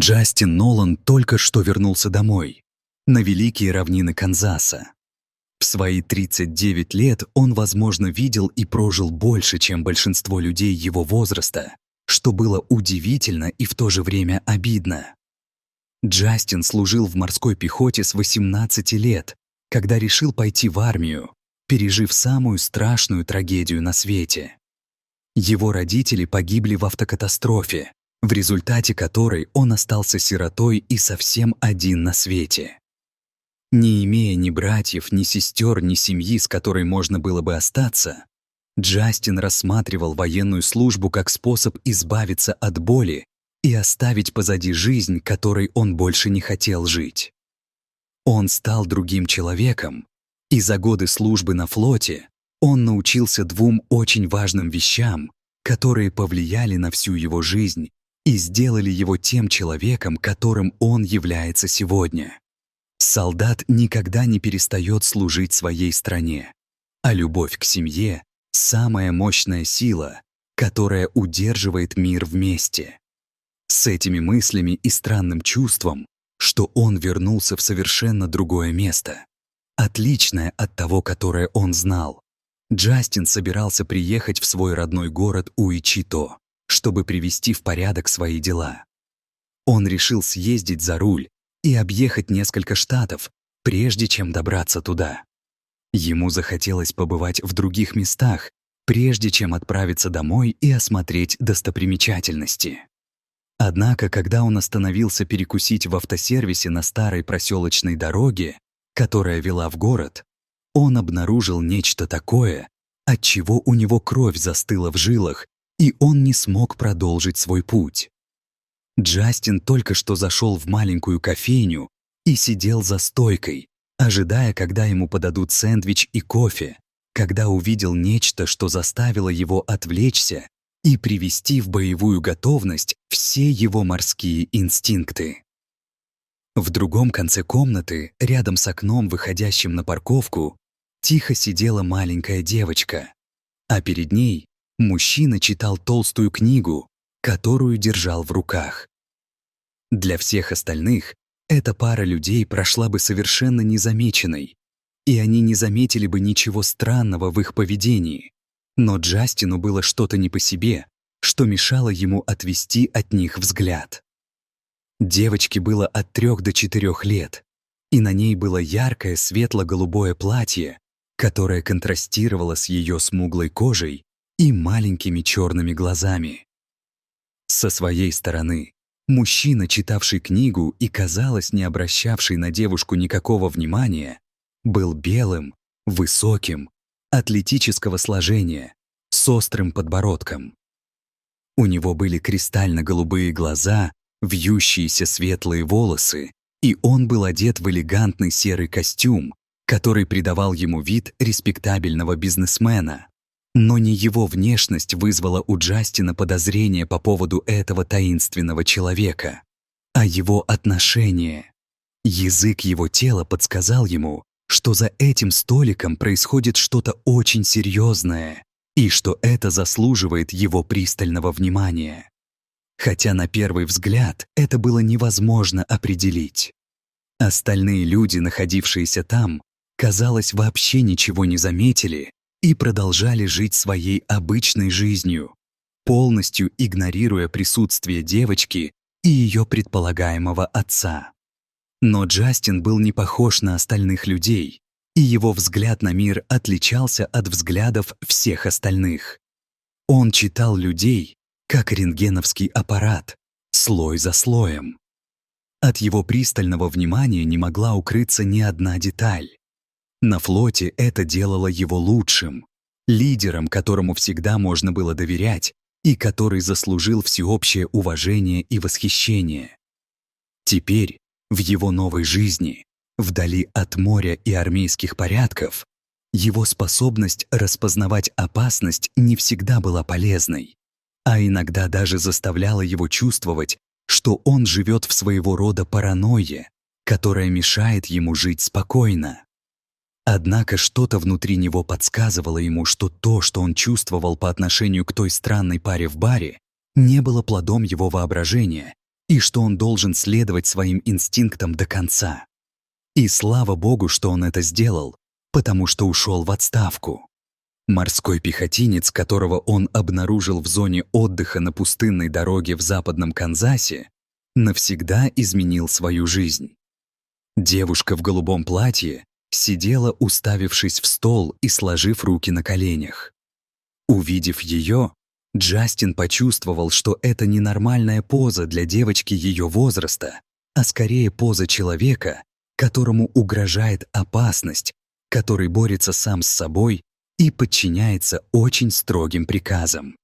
Джастин Нолан только что вернулся домой, на великие равнины Канзаса. В свои 39 лет он, возможно, видел и прожил больше, чем большинство людей его возраста, что было удивительно и в то же время обидно. Джастин служил в морской пехоте с 18 лет, когда решил пойти в армию, пережив самую страшную трагедию на свете. Его родители погибли в автокатастрофе, в результате которой он остался сиротой и совсем один на свете. Не имея ни братьев, ни сестер, ни семьи, с которой можно было бы остаться, Джастин рассматривал военную службу как способ избавиться от боли и оставить позади жизнь, которой он больше не хотел жить. Он стал другим человеком, и за годы службы на флоте он научился двум очень важным вещам, которые повлияли на всю его жизнь и сделали его тем человеком, которым он является сегодня. Солдат никогда не перестает служить своей стране, а любовь к семье — самая мощная сила, которая удерживает мир вместе. С этими мыслями и странным чувством, что он вернулся в совершенно другое место, отличное от того, которое он знал, Джастин собирался приехать в свой родной город Уичито, чтобы привести в порядок свои дела. Он решил съездить за руль и объехать несколько штатов, прежде чем добраться туда. Ему захотелось побывать в других местах, прежде чем отправиться домой и осмотреть достопримечательности. Однако, когда он остановился перекусить в автосервисе на старой проселочной дороге, которая вела в город, он обнаружил нечто такое, от чего у него кровь застыла в жилах, и он не смог продолжить свой путь. Джастин только что зашел в маленькую кофейню и сидел за стойкой, ожидая, когда ему подадут сэндвич и кофе, когда увидел нечто, что заставило его отвлечься и привести в боевую готовность все его морские инстинкты. В другом конце комнаты, рядом с окном, выходящим на парковку, тихо сидела маленькая девочка, а перед ней мужчина читал толстую книгу, которую держал в руках. Для всех остальных эта пара людей прошла бы совершенно незамеченной, и они не заметили бы ничего странного в их поведении. Но Джастину было что-то не по себе, что мешало ему отвести от них взгляд. Девочке было от 3 до 4 лет, и на ней было яркое светло-голубое платье, которое контрастировало с ее смуглой кожей и маленькими черными глазами. Со своей стороны, мужчина, читавший книгу и, казалось, не обращавший на девушку никакого внимания, был белым, высоким, атлетического сложения, с острым подбородком. У него были кристально-голубые глаза, вьющиеся светлые волосы, и он был одет в элегантный серый костюм, который придавал ему вид респектабельного бизнесмена. Но не его внешность вызвала у Джастина подозрения по поводу этого таинственного человека, а его отношение. Язык его тела подсказал ему, что за этим столиком происходит что-то очень серьезное и что это заслуживает его пристального внимания. Хотя на первый взгляд это было невозможно определить. Остальные люди, находившиеся там, казалось, вообще ничего не заметили и продолжали жить своей обычной жизнью, полностью игнорируя присутствие девочки и ее предполагаемого отца. Но Джастин был не похож на остальных людей, и его взгляд на мир отличался от взглядов всех остальных. Он читал людей, как рентгеновский аппарат, слой за слоем. От его пристального внимания не могла укрыться ни одна деталь. На флоте это делало его лучшим, лидером, которому всегда можно было доверять и который заслужил всеобщее уважение и восхищение. Теперь, в его новой жизни, вдали от моря и армейских порядков, его способность распознавать опасность не всегда была полезной, а иногда даже заставляла его чувствовать, что он живет в своего рода паранойе, которая мешает ему жить спокойно. Однако что-то внутри него подсказывало ему, что то, что он чувствовал по отношению к той странной паре в баре, не было плодом его воображения и что он должен следовать своим инстинктам до конца. И слава богу, что он это сделал, потому что ушел в отставку. Морской пехотинец, которого он обнаружил в зоне отдыха на пустынной дороге в западном Канзасе, навсегда изменил свою жизнь. Девушка в голубом платье сидела, уставившись в стол и сложив руки на коленях. Увидев ее, Джастин почувствовал, что это не нормальная поза для девочки ее возраста, а скорее поза человека, которому угрожает опасность, который борется сам с собой и подчиняется очень строгим приказам.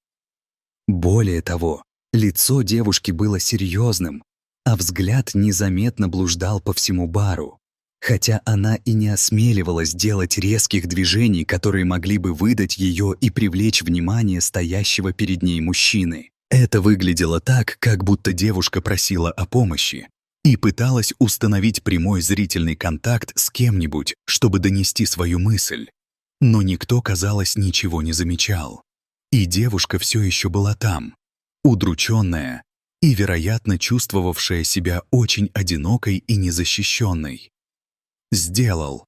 Более того, лицо девушки было серьезным, а взгляд незаметно блуждал по всему бару, хотя она и не осмеливалась делать резких движений, которые могли бы выдать ее и привлечь внимание стоящего перед ней мужчины. Это выглядело так, как будто девушка просила о помощи и пыталась установить прямой зрительный контакт с кем-нибудь, чтобы донести свою мысль. Но никто, казалось, ничего не замечал. И девушка все еще была там, удрученная и, вероятно, чувствовавшая себя очень одинокой и незащищенной. Сделал.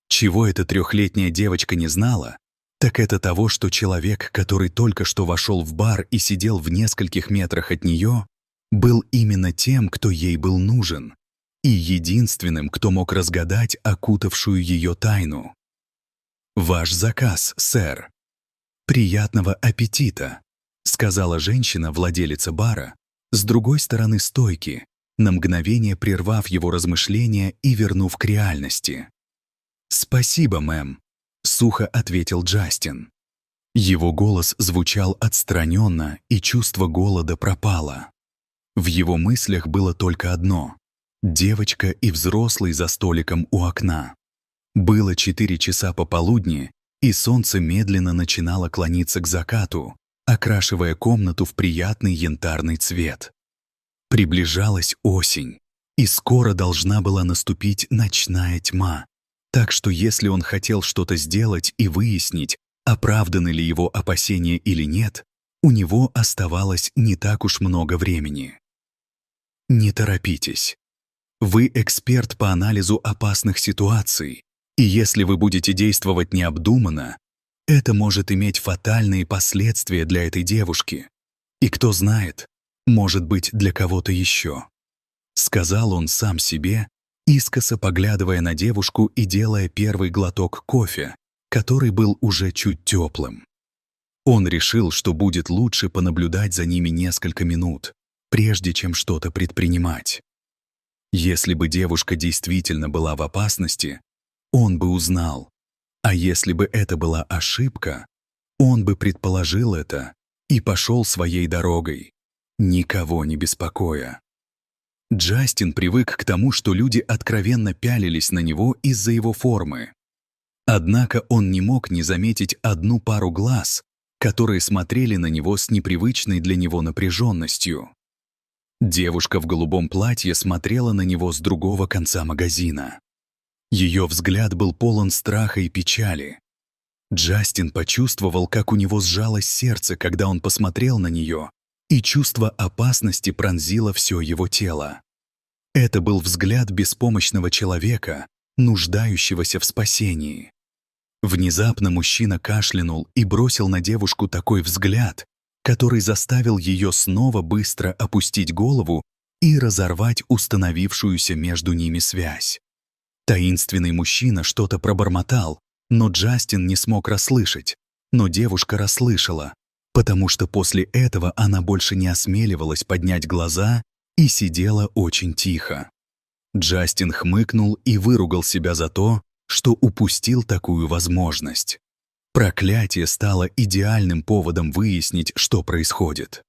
Чего эта трехлетняя девочка не знала, так это того, что человек, который только что вошел в бар и сидел в нескольких метрах от нее, был именно тем, кто ей был нужен, и единственным, кто мог разгадать окутавшую ее тайну. «Ваш заказ, сэр». «Приятного аппетита», — сказала женщина, владелица бара, с другой стороны стойки, на мгновение прервав его размышления и вернув к реальности. «Спасибо, мэм», — сухо ответил Джастин. Его голос звучал отстраненно, и чувство голода пропало. В его мыслях было только одно — девочка и взрослый за столиком у окна. Было 4 часа пополудни, и солнце медленно начинало клониться к закату, окрашивая комнату в приятный янтарный цвет. Приближалась осень, и скоро должна была наступить ночная тьма, так что если он хотел что-то сделать и выяснить, оправданы ли его опасения или нет, у него оставалось не так уж много времени. Не торопитесь. Вы эксперт по анализу опасных ситуаций, и если вы будете действовать необдуманно, это может иметь фатальные последствия для этой девушки. И кто знает, может быть, для кого-то еще. Сказал он сам себе, искоса поглядывая на девушку и делая первый глоток кофе, который был уже чуть теплым. Он решил, что будет лучше понаблюдать за ними несколько минут, прежде чем что-то предпринимать. Если бы девушка действительно была в опасности, он бы узнал. А если бы это была ошибка, он бы предположил это и пошел своей дорогой, никого не беспокоя. Джастин привык к тому, что люди откровенно пялились на него из-за его формы. Однако он не мог не заметить одну пару глаз, которые смотрели на него с непривычной для него напряженностью. Девушка в голубом платье смотрела на него с другого конца магазина. Ее взгляд был полон страха и печали. Джастин почувствовал, как у него сжалось сердце, когда он посмотрел на нее, и чувство опасности пронзило все его тело. Это был взгляд беспомощного человека, нуждающегося в спасении. Внезапно мужчина кашлянул и бросил на девушку такой взгляд, который заставил ее снова быстро опустить голову и разорвать установившуюся между ними связь. Таинственный мужчина что-то пробормотал, но Джастин не смог расслышать, но девушка расслышала, потому что после этого она больше не осмеливалась поднять глаза и сидела очень тихо. Джастин хмыкнул и выругал себя за то, что упустил такую возможность. Проклятие стало идеальным поводом выяснить, что происходит.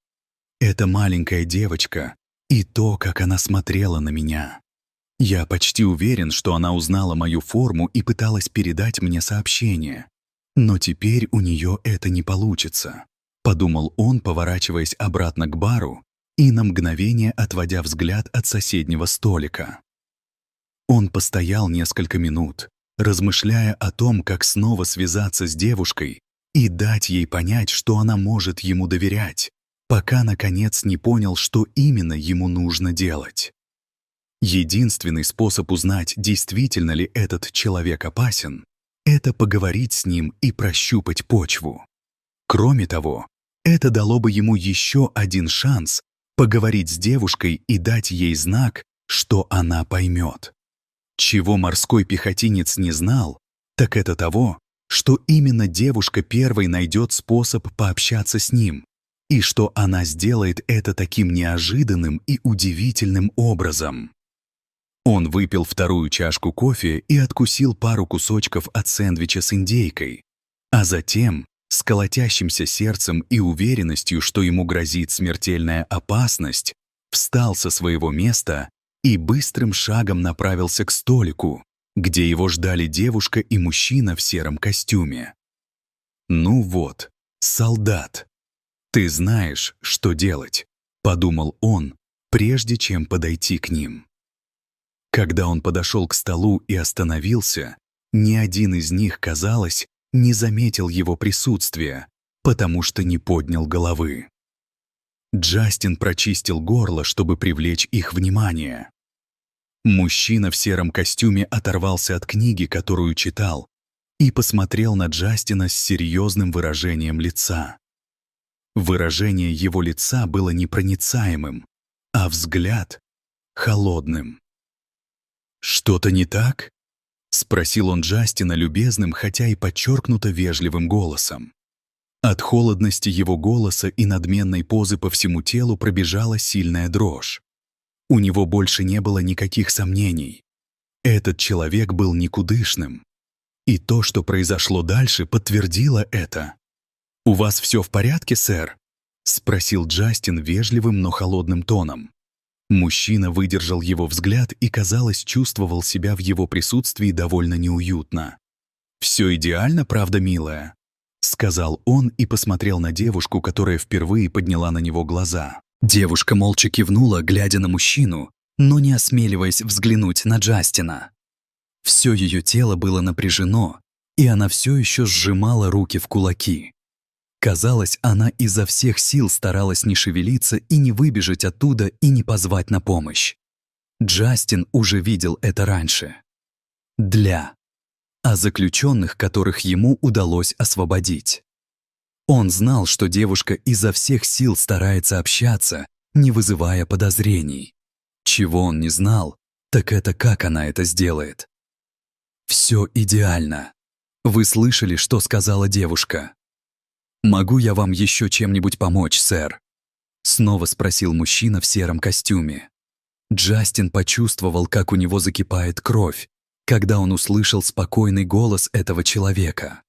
Эта маленькая девочка и то, как она смотрела на меня. Я почти уверен, что она узнала мою форму и пыталась передать мне сообщение. Но теперь у нее это не получится, подумал он, поворачиваясь обратно к бару и на мгновение отводя взгляд от соседнего столика. Он постоял несколько минут, размышляя о том, как снова связаться с девушкой и дать ей понять, что она может ему доверять, пока, наконец, не понял, что именно ему нужно делать. Единственный способ узнать, действительно ли этот человек опасен, это поговорить с ним и прощупать почву. Кроме того, это дало бы ему еще один шанс поговорить с девушкой и дать ей знак, что она поймет. Чего морской пехотинец не знал, так это того, что именно девушка первой найдет способ пообщаться с ним, и что она сделает это таким неожиданным и удивительным образом. Он выпил вторую чашку кофе и откусил пару кусочков от сэндвича с индейкой, а затем, с колотящимся сердцем и уверенностью, что ему грозит смертельная опасность, встал со своего места и быстрым шагом направился к столику, где его ждали девушка и мужчина в сером костюме. «Ну вот, солдат, ты знаешь, что делать», — подумал он, прежде чем подойти к ним. Когда он подошел к столу и остановился, ни один из них, казалось, не заметил его присутствия, потому что не поднял головы. Джастин прочистил горло, чтобы привлечь их внимание. Мужчина в сером костюме оторвался от книги, которую читал, и посмотрел на Джастина с серьезным выражением лица. Выражение его лица было непроницаемым, а взгляд — холодным. «Что-то не так?» — спросил он Джастина любезным, хотя и подчеркнуто вежливым голосом. От холодности его голоса и надменной позы по всему телу пробежала сильная дрожь. У него больше не было никаких сомнений. Этот человек был никудышным. И то, что произошло дальше, подтвердило это. «У вас все в порядке, сэр?» — спросил Джастин вежливым, но холодным тоном. Мужчина выдержал его взгляд и, казалось, чувствовал себя в его присутствии довольно неуютно. «Все идеально, правда, милая?» — сказал он и посмотрел на девушку, которая впервые подняла на него глаза. Девушка молча кивнула, глядя на мужчину, но не осмеливаясь взглянуть на Джастина. Все ее тело было напряжено, и она все еще сжимала руки в кулаки. Казалось, она изо всех сил старалась не шевелиться и не выбежать оттуда и не позвать на помощь. Джастин уже видел это раньше. А заключенных, которых ему удалось освободить. Он знал, что девушка изо всех сил старается общаться, не вызывая подозрений. Чего он не знал, так это как она это сделает. «Все идеально. Вы слышали, что сказала девушка?» «Могу я вам еще чем-нибудь помочь, сэр?» Снова спросил мужчина в сером костюме. Джастин почувствовал, как у него закипает кровь, когда он услышал спокойный голос этого человека.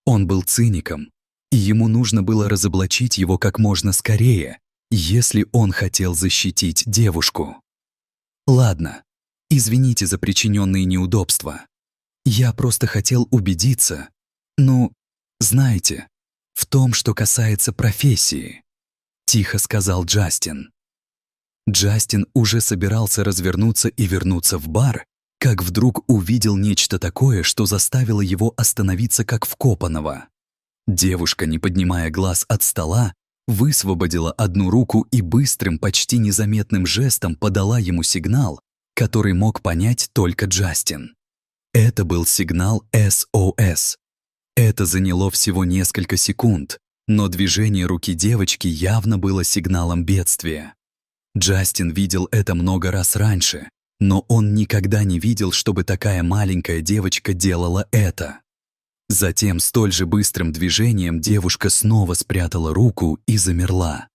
Он был циником, и ему нужно было разоблачить его как можно скорее, если он хотел защитить девушку. «Ладно, извините за причиненные неудобства. Я просто хотел убедиться, знаете, в том, что касается профессии», — тихо сказал Джастин. Джастин уже собирался развернуться и вернуться в бар, как вдруг увидел нечто такое, что заставило его остановиться как вкопанного. Девушка, не поднимая глаз от стола, высвободила одну руку и быстрым, почти незаметным жестом подала ему сигнал, который мог понять только Джастин. Это был сигнал SOS. Это заняло всего несколько секунд, но движение руки девочки явно было сигналом бедствия. Джастин видел это много раз раньше, но он никогда не видел, чтобы такая маленькая девочка делала это. Затем столь же быстрым движением девушка снова спрятала руку и замерла.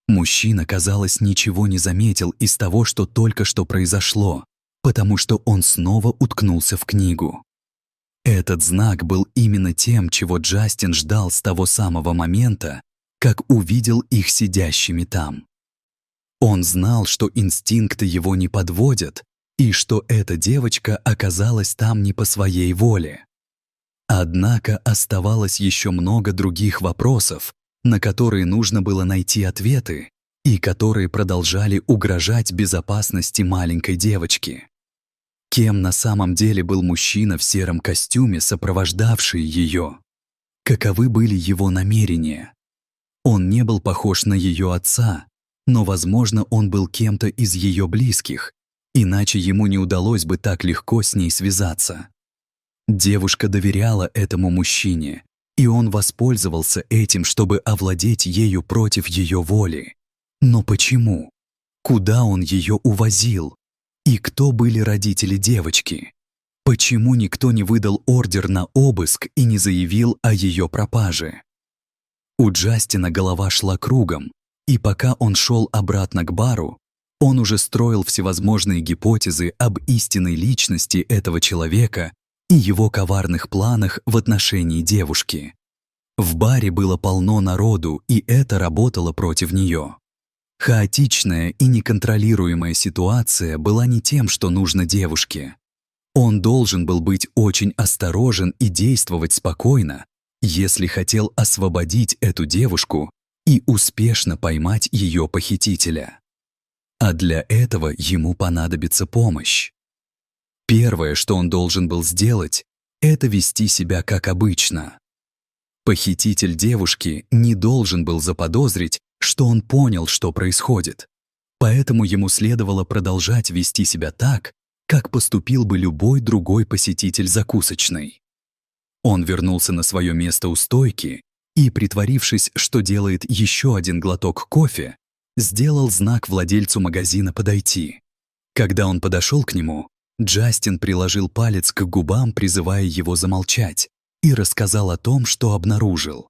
Мужчина, казалось, ничего не заметил из того, что только что произошло, потому что он снова уткнулся в книгу. Этот знак был именно тем, чего Джастин ждал с того самого момента, как увидел их сидящими там. Он знал, что инстинкты его не подводят, и что эта девочка оказалась там не по своей воле. Однако оставалось еще много других вопросов, на которые нужно было найти ответы, и которые продолжали угрожать безопасности маленькой девочки. Кем на самом деле был мужчина в сером костюме, сопровождавший ее? Каковы были его намерения? Он не был похож на ее отца, но, возможно, он был кем-то из ее близких, иначе ему не удалось бы так легко с ней связаться. Девушка доверяла этому мужчине, и он воспользовался этим, чтобы овладеть ею против ее воли. Но почему? Куда он ее увозил? И кто были родители девочки? Почему никто не выдал ордер на обыск и не заявил о ее пропаже? У Джастина голова шла кругом, и пока он шел обратно к бару, он уже строил всевозможные гипотезы об истинной личности этого человека и его коварных планах в отношении девушки. В баре было полно народу, и это работало против нее. Хаотичная и неконтролируемая ситуация была не тем, что нужно девушке. Он должен был быть очень осторожен и действовать спокойно, если хотел освободить эту девушку и успешно поймать ее похитителя. А для этого ему понадобится помощь. Первое, что он должен был сделать, это вести себя как обычно. Похититель девушки не должен был заподозрить, что он понял, что происходит. Поэтому ему следовало продолжать вести себя так, как поступил бы любой другой посетитель закусочной. Он вернулся на свое место у стойки и, притворившись, что делает еще один глоток кофе, сделал знак владельцу магазина подойти. Когда он подошел к нему, Джастин приложил палец к губам, призывая его замолчать, и рассказал о том, что обнаружил.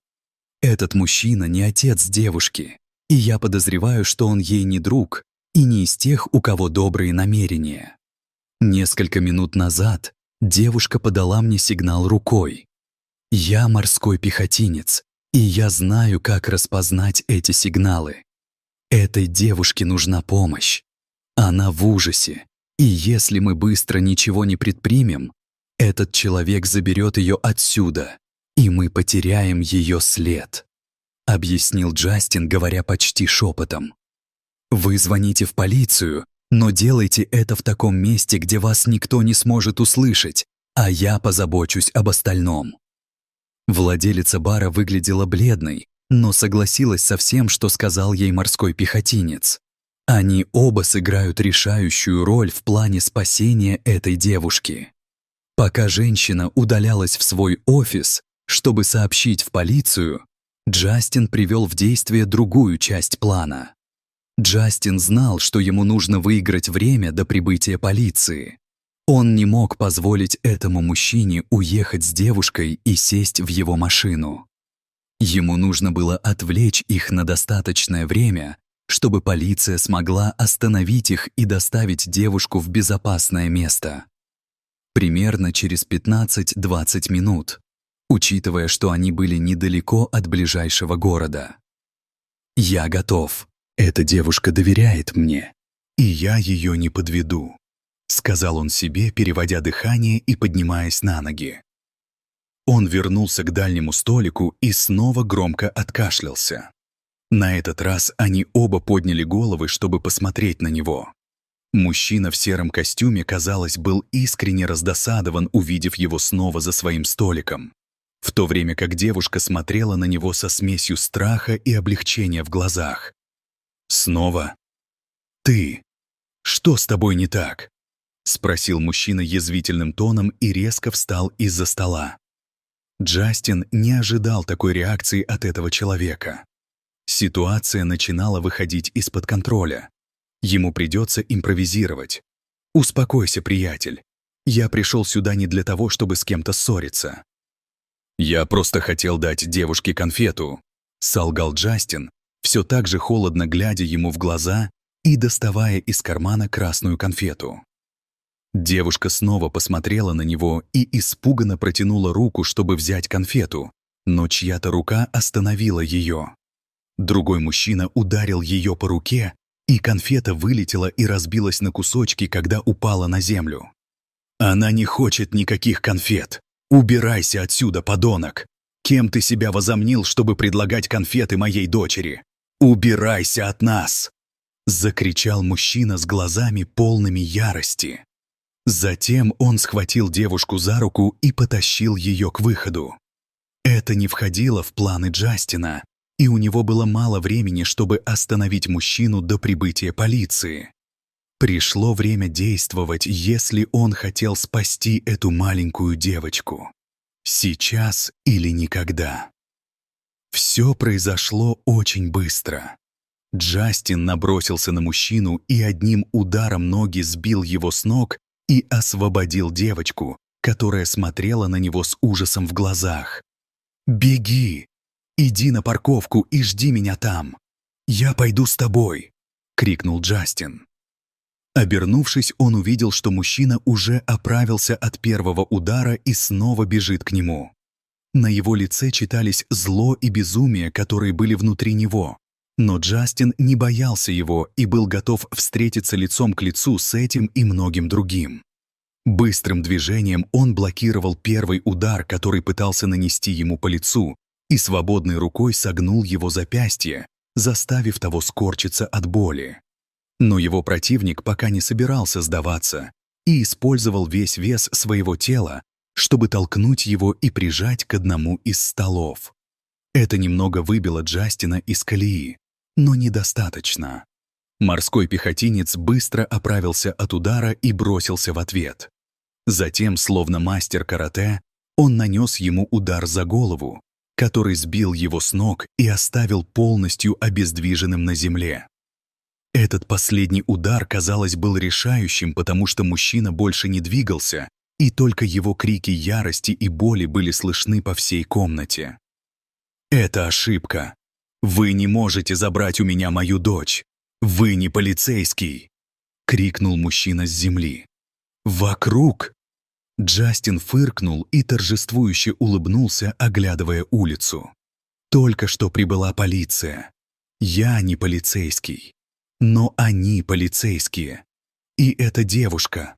Этот мужчина не отец девушки, и я подозреваю, что он ей не друг и не из тех, у кого добрые намерения. Несколько минут назад девушка подала мне сигнал рукой. Я морской пехотинец, и я знаю, как распознать эти сигналы. Этой девушке нужна помощь. Она в ужасе, и если мы быстро ничего не предпримем, этот человек заберет ее отсюда, и мы потеряем ее след», — объяснил Джастин, говоря почти шепотом. «Вы звоните в полицию, но делайте это в таком месте, где вас никто не сможет услышать, а я позабочусь об остальном». Владелица бара выглядела бледной, но согласилась со всем, что сказал ей морской пехотинец. Они оба сыграют решающую роль в плане спасения этой девушки. Пока женщина удалялась в свой офис, чтобы сообщить в полицию, Джастин привел в действие другую часть плана. Джастин знал, что ему нужно выиграть время до прибытия полиции. Он не мог позволить этому мужчине уехать с девушкой и сесть в его машину. Ему нужно было отвлечь их на достаточное время, чтобы полиция смогла остановить их и доставить девушку в безопасное место. Примерно через 15-20 минут, учитывая, что они были недалеко от ближайшего города. «Я готов. Эта девушка доверяет мне, и я ее не подведу», — сказал он себе, переводя дыхание и поднимаясь на ноги. Он вернулся к дальнему столику и снова громко откашлялся. На этот раз они оба подняли головы, чтобы посмотреть на него. Мужчина в сером костюме, казалось, был искренне раздосадован, увидев его снова за своим столиком, в то время как девушка смотрела на него со смесью страха и облегчения в глазах. «Снова? Ты? Что с тобой не так?» — спросил мужчина язвительным тоном и резко встал из-за стола. Джастин не ожидал такой реакции от этого человека. Ситуация начинала выходить из-под контроля. Ему придется импровизировать. «Успокойся, приятель. Я пришел сюда не для того, чтобы с кем-то ссориться». «Я просто хотел дать девушке конфету», — солгал Джастин, все так же холодно глядя ему в глаза и доставая из кармана красную конфету. Девушка снова посмотрела на него и испуганно протянула руку, чтобы взять конфету, но чья-то рука остановила ее. Другой мужчина ударил ее по руке, и конфета вылетела и разбилась на кусочки, когда упала на землю. «Она не хочет никаких конфет. Убирайся отсюда, подонок! Кем ты себя возомнил, чтобы предлагать конфеты моей дочери? Убирайся от нас!» — закричал мужчина с глазами полными ярости. Затем он схватил девушку за руку и потащил ее к выходу. Это не входило в планы Джастина, и у него было мало времени, чтобы остановить мужчину до прибытия полиции. Пришло время действовать, если он хотел спасти эту маленькую девочку. Сейчас или никогда. Все произошло очень быстро. Джастин набросился на мужчину и одним ударом ноги сбил его с ног и освободил девочку, которая смотрела на него с ужасом в глазах. «Беги! Иди на парковку и жди меня там! Я пойду с тобой!» — крикнул Джастин. Обернувшись, он увидел, что мужчина уже оправился от первого удара и снова бежит к нему. На его лице читались зло и безумие, которые были внутри него. Но Джастин не боялся его и был готов встретиться лицом к лицу с этим и многим другим. Быстрым движением он блокировал первый удар, который пытался нанести ему по лицу, и свободной рукой согнул его запястье, заставив того скорчиться от боли. Но его противник пока не собирался сдаваться и использовал весь вес своего тела, чтобы толкнуть его и прижать к одному из столов. Это немного выбило Джастина из колеи, но недостаточно. Морской пехотинец быстро оправился от удара и бросился в ответ. Затем, словно мастер карате, он нанес ему удар за голову, который сбил его с ног и оставил полностью обездвиженным на земле. Этот последний удар, казалось, был решающим, потому что мужчина больше не двигался, и только его крики ярости и боли были слышны по всей комнате. «Это ошибка. Вы не можете забрать у меня мою дочь. Вы не полицейский!» — крикнул мужчина с земли. «Вокруг!» Джастин фыркнул и торжествующе улыбнулся, оглядывая улицу. «Только что прибыла полиция. Я не полицейский. Но они полицейские. И эта девушка.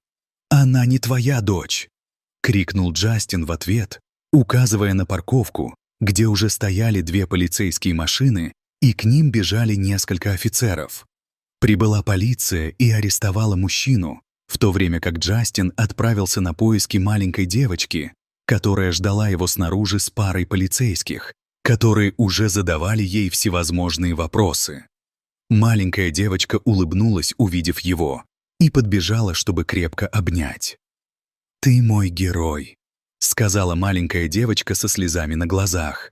Она не твоя дочь!» — крикнул Джастин в ответ, указывая на парковку, где уже стояли две полицейские машины, и к ним бежали несколько офицеров. Прибыла полиция и арестовала мужчину, в то время как Джастин отправился на поиски маленькой девочки, которая ждала его снаружи с парой полицейских, которые уже задавали ей всевозможные вопросы. Маленькая девочка улыбнулась, увидев его, и подбежала, чтобы крепко обнять. «Ты мой герой», — сказала маленькая девочка со слезами на глазах.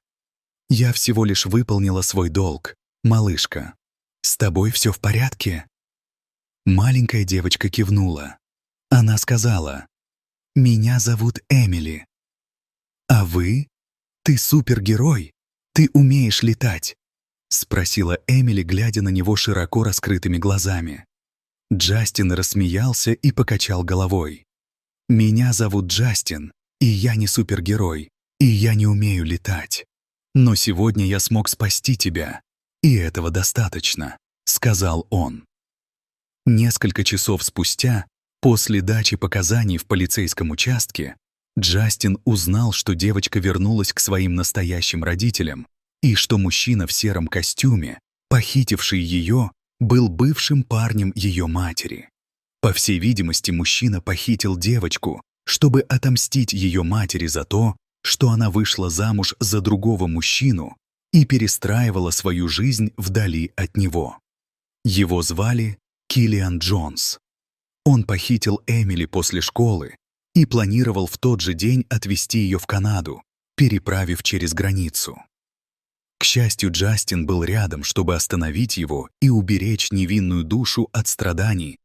«Я всего лишь выполнила свой долг, малышка. С тобой все в порядке?» Маленькая девочка кивнула. Она сказала: «Меня зовут Эмили». «А вы? Ты супергерой? Ты умеешь летать?» — спросила Эмили, глядя на него широко раскрытыми глазами. Джастин рассмеялся и покачал головой. «Меня зовут Джастин, и я не супергерой, и я не умею летать. Но сегодня я смог спасти тебя, и этого достаточно», — сказал он. Несколько часов спустя, после дачи показаний в полицейском участке, Джастин узнал, что девочка вернулась к своим настоящим родителям и что мужчина в сером костюме, похитивший ее, был бывшим парнем ее матери. По всей видимости, мужчина похитил девочку, чтобы отомстить ее матери за то, что она вышла замуж за другого мужчину и перестраивала свою жизнь вдали от него. Его звали Киллиан Джонс. Он похитил Эмили после школы и планировал в тот же день отвезти ее в Канаду, переправив через границу. К счастью, Джастин был рядом, чтобы остановить его и уберечь невинную душу от страданий